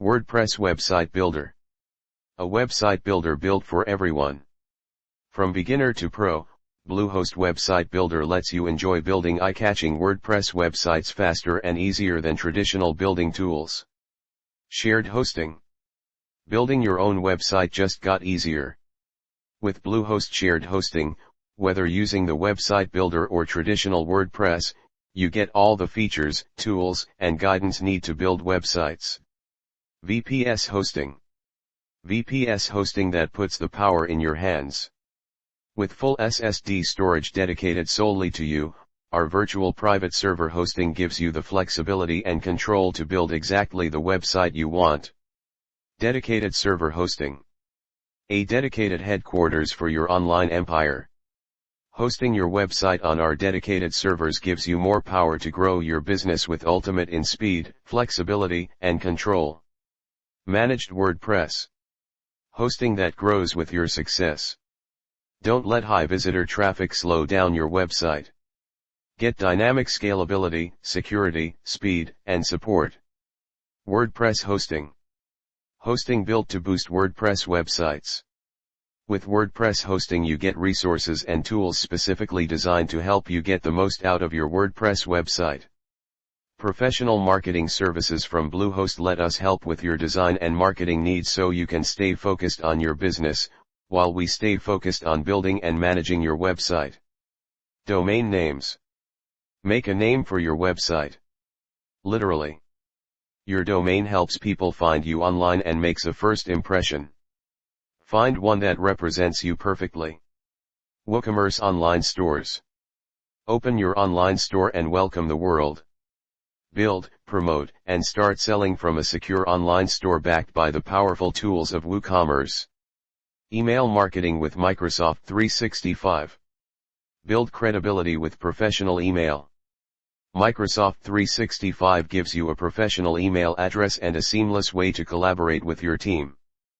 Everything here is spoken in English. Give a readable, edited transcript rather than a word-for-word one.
WordPress Website Builder. A website builder built for everyone. From beginner to pro, Bluehost Website Builder lets you enjoy building eye-catching WordPress websites faster and easier than traditional building tools. Shared hosting. Building your own website just got easier. With Bluehost shared hosting, whether using the website builder or traditional WordPress, you get all the features, tools, and guidance need to build websites. VPS hosting. VPS hosting that puts the power in your hands. With full SSD storage dedicated solely to you, our virtual private server hosting gives you the flexibility and control to build exactly the website you want. Dedicated server hosting. A dedicated headquarters for your online empire. Hosting your website on our dedicated servers gives you more power to grow your business with ultimate in speed, flexibility, and control. Managed WordPress. Hosting that grows with your success. Don't let high visitor traffic slow down your website. Get dynamic scalability, security, speed, and support. WordPress hosting. Hosting built to boost WordPress websites. With WordPress hosting you get resources and tools specifically designed to help you get the most out of your WordPress website. Professional marketing services from Bluehost let us help with your design and marketing needs so you can stay focused on your business, while we stay focused on building and managing your website. Domain names. Make a name for your website. Literally. Your domain helps people find you online and makes a first impression. Find one that represents you perfectly. WooCommerce online stores. Open your online store and welcome the world. Build, promote, and start selling from a secure online store backed by the powerful tools of WooCommerce. Email marketing with Microsoft 365. Build credibility with professional email. Microsoft 365 gives you a professional email address and a seamless way to collaborate with your team.